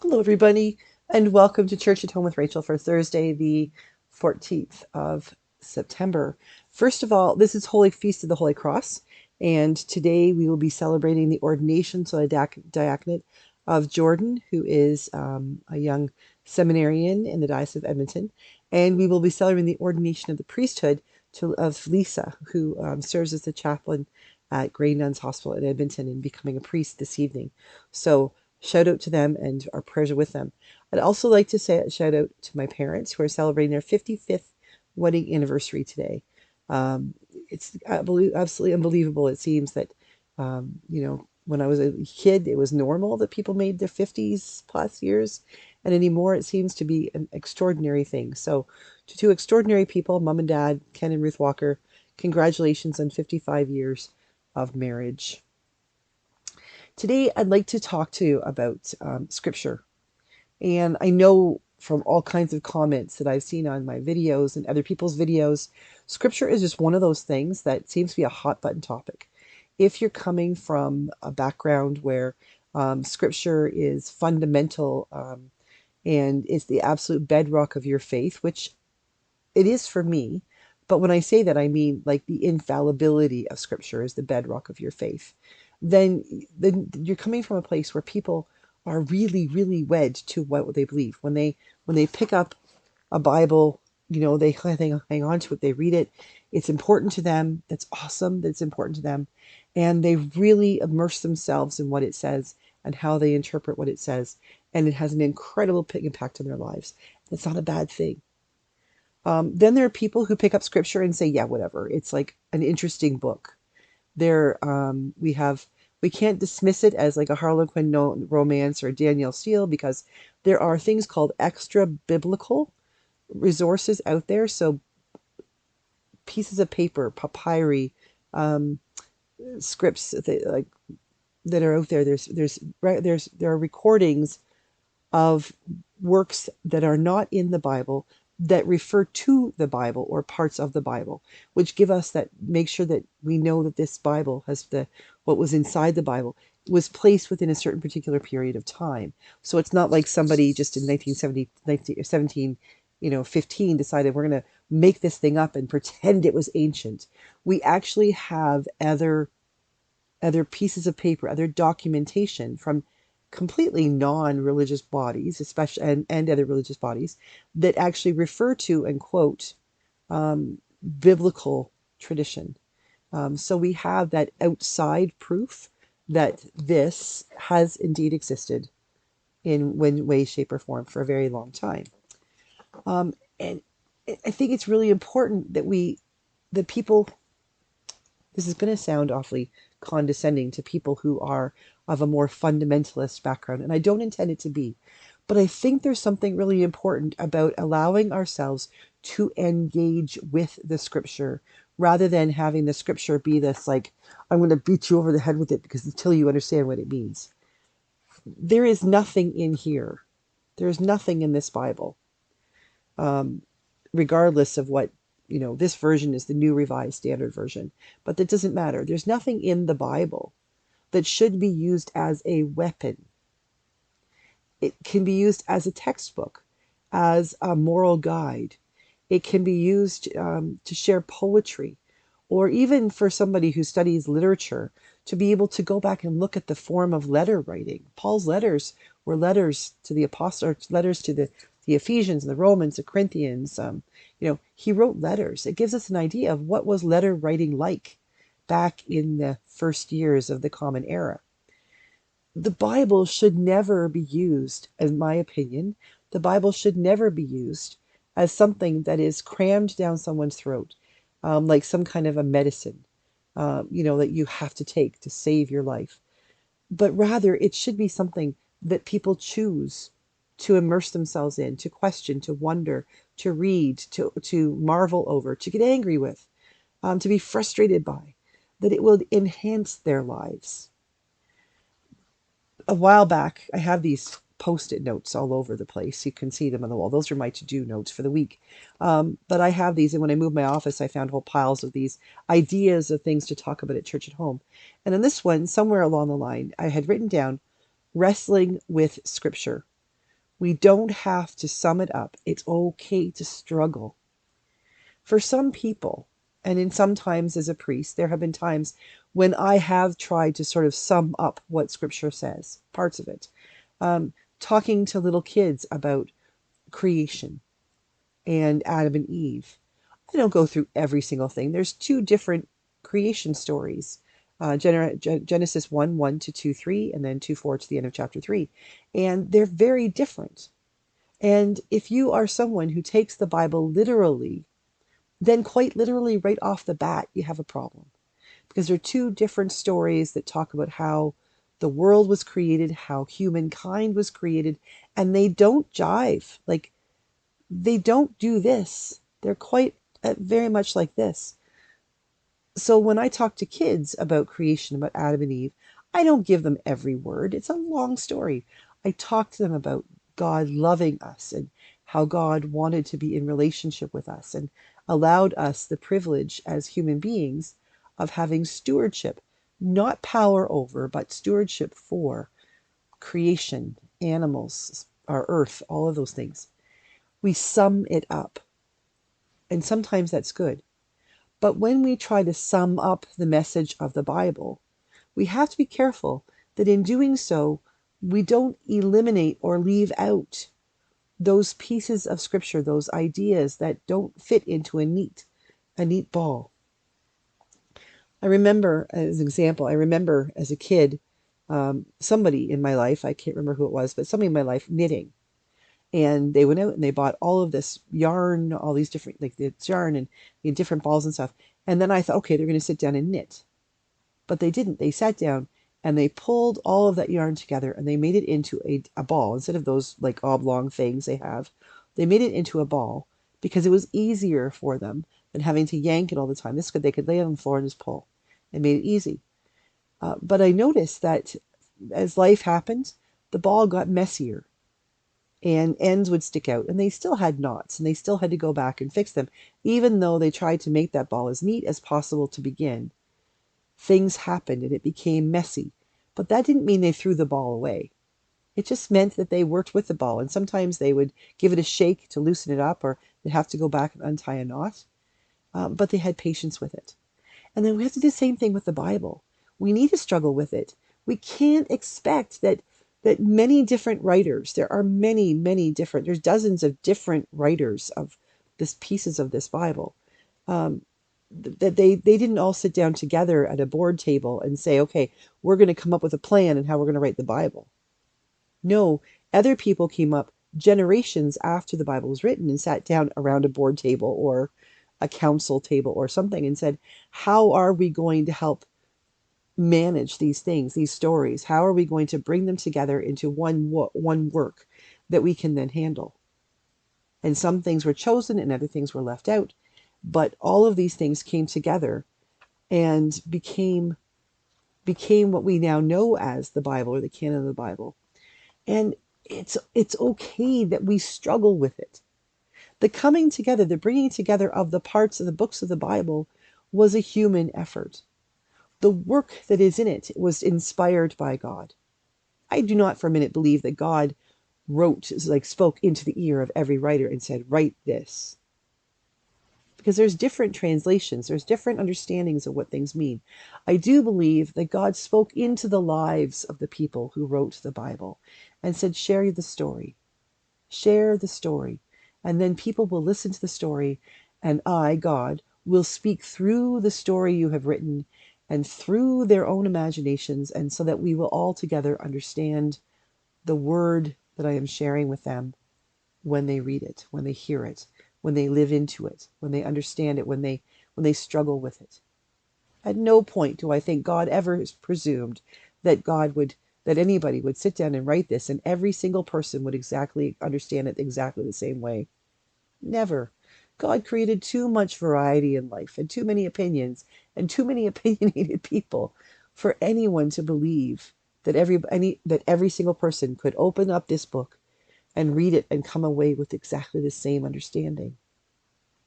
Hello, everybody, and welcome to Church at Home with Rachel for Thursday, the 14th of September. First of all, this is Holy Feast of the Holy Cross, and today we will be celebrating the ordination, so a diaconate of Jordan, who is a young seminarian in the Diocese of Edmonton, and we will be celebrating the ordination of the priesthood of Lisa, who serves as the chaplain at Grey Nuns Hospital in Edmonton and becoming a priest this evening. So shout out to them, and our prayers are with them. I'd also like to say a shout out to my parents who are celebrating their 55th wedding anniversary today. It's absolutely unbelievable. It seems that, when I was a kid, it was normal that people made their 50s plus years. And anymore, it seems to be an extraordinary thing. So, to two extraordinary people, Mom and Dad, Ken and Ruth Walker, congratulations on 55 years of marriage. Today, I'd like to talk to you about scripture. And I know from all kinds of comments that I've seen on my videos and other people's videos, scripture is just one of those things that seems to be a hot button topic. If you're coming from a background where scripture is fundamental and is the absolute bedrock of your faith, which it is for me, but when I say that, I mean like the infallibility of scripture is the bedrock of your faith, then you're coming from a place where people are really, really wed to what they believe. When they pick up a Bible, they hang on to it, they read it. It's important to them. That's awesome that it's important to them. And they really immerse themselves in what it says and how they interpret what it says. And it has an incredible impact on their lives. It's not a bad thing. Then there are people who pick up scripture and say, yeah, whatever. It's like an interesting book. There, we can't dismiss it as like a Harlequin romance or Danielle Steele because there are things called extra biblical resources out there. So pieces of paper, papyri, um, scripts that are out there. There are recordings of works that are not in the Bible that refer to the Bible or parts of the Bible, which give us that make sure that we know that this Bible has what was inside the Bible was placed within a certain particular period of time. So it's not like somebody just in 1970, 17, 15 decided we're going to make this thing up and pretend it was ancient. We actually have other pieces of paper, other documentation from completely non-religious bodies, especially and other religious bodies, that actually refer to and quote biblical tradition. So we have that outside proof that this has indeed existed in one way, shape, or form for a very long time. And I think it's really important that the people, this is going to sound awfully condescending to people who are of a more fundamentalist background, and I don't intend it to be. But I think there's something really important about allowing ourselves to engage with the scripture rather than having the scripture be this like, I'm going to beat you over the head with it because until you understand what it means. There is nothing in here. There is nothing in this Bible, um, regardless of what, this version is the New Revised Standard Version, but that doesn't matter. There's nothing in the Bible that should be used as a weapon. It can be used as a textbook, as a moral guide. It can be used to share poetry, or even for somebody who studies literature to be able to go back and look at the form of letter writing. Paul's letters were letters to the apostles, letters to the Ephesians, the Romans, the Corinthians. He wrote letters. It gives us an idea of what was letter writing like back in the first years of the Common Era. The Bible should never be used, in my opinion, the Bible should never be used as something that is crammed down someone's throat, like some kind of a medicine, that you have to take to save your life. But rather, it should be something that people choose to immerse themselves in, to question, to wonder, to read, to marvel over, to get angry with, to be frustrated by, that it will enhance their lives. A while back, I have these post-it notes all over the place. You can see them on the wall. Those are my to-do notes for the week. But I have these, and when I moved my office, I found whole piles of these ideas of things to talk about at church at home. And in this one, somewhere along the line, I had written down wrestling with scripture. We don't have to sum it up. It's okay to struggle. For some people, and in sometimes as a priest, there have been times when I have tried to sort of sum up what Scripture says, parts of it. Talking to little kids about creation and Adam and Eve. I don't go through every single thing. There's two different creation stories. Genesis 1, 1 to 2, 3, and then 2, 4 to the end of chapter 3. And they're very different. And if you are someone who takes the Bible literally, then quite literally right off the bat, you have a problem. Because they're two different stories that talk about how the world was created, how humankind was created, and they don't jive. Like, they don't do this. They're quite very much like this. So when I talk to kids about creation, about Adam and Eve, I don't give them every word. It's a long story. I talk to them about God loving us and how God wanted to be in relationship with us and allowed us the privilege as human beings of having stewardship, not power over, but stewardship for creation, animals, our earth, all of those things. We sum it up. And sometimes that's good. But when we try to sum up the message of the Bible, we have to be careful that in doing so, we don't eliminate or leave out those pieces of Scripture, those ideas that don't fit into a neat ball. I remember, as an example, as a kid, somebody in my life, I can't remember who it was, but somebody in my life knitting. And they went out and they bought all of this yarn, all these different, like it's yarn and different balls and stuff. And then I thought, okay, they're going to sit down and knit. But they didn't. They sat down and they pulled all of that yarn together and they made it into a ball instead of those like oblong things they have. They made it into a ball because it was easier for them than having to yank it all the time. They could lay it on the floor and just pull. It made it easy. But I noticed that as life happened, the ball got messier and ends would stick out, and they still had knots, and they still had to go back and fix them. Even though they tried to make that ball as neat as possible to begin, things happened and it became messy. But that didn't mean they threw the ball away. It just meant that they worked with the ball, and sometimes they would give it a shake to loosen it up, or they'd have to go back and untie a knot. But they had patience with it. And then we have to do the same thing with the Bible. We need to struggle with it. We can't expect that many different writers, there are many different, there's dozens of different writers of this pieces of this Bible, that they didn't all sit down together at a board table and say, okay, we're going to come up with a plan and how we're going to write the Bible. No, other people came up generations after the Bible was written and sat down around a board table or a council table or something and said, how are we going to help manage these things, these stories? How are we going to bring them together into one work that we can then handle? And some things were chosen and other things were left out. But all of these things came together and became what we now know as the Bible, or the canon of the Bible. And it's okay that we struggle with it. The coming together, the bringing together of the parts of the books of the Bible was a human effort. The work that is in it was inspired by God. I do not for a minute believe that God spoke into the ear of every writer and said, write this. Because there's different translations, there's different understandings of what things mean. I do believe that God spoke into the lives of the people who wrote the Bible and said, share the story. Share the story. And then people will listen to the story, and I, God, will speak through the story you have written and through their own imaginations, and so that we will all together understand the word that I am sharing with them when they read it, when they hear it, when they live into it, when they understand it, when they struggle with it. At no point do I think God ever presumed that that anybody would sit down and write this and every single person would exactly understand it exactly the same way. Never. God created too much variety in life and too many opinions and too many opinionated people for anyone to believe that every single person could open up this book and read it and come away with exactly the same understanding.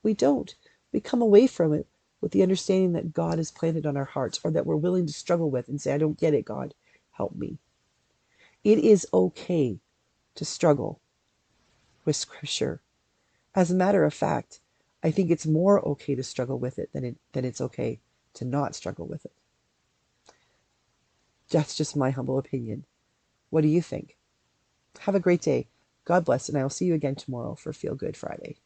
We don't. We come away from it with the understanding that God has planted on our hearts, or that we're willing to struggle with and say, I don't get it, God, help me. It is okay to struggle. with Scripture. As a matter of fact, I think it's more okay to struggle with it than it's okay to not struggle with it. That's just my humble opinion. What do you think? Have a great day. God bless, and I will see you again tomorrow for Feel Good Friday.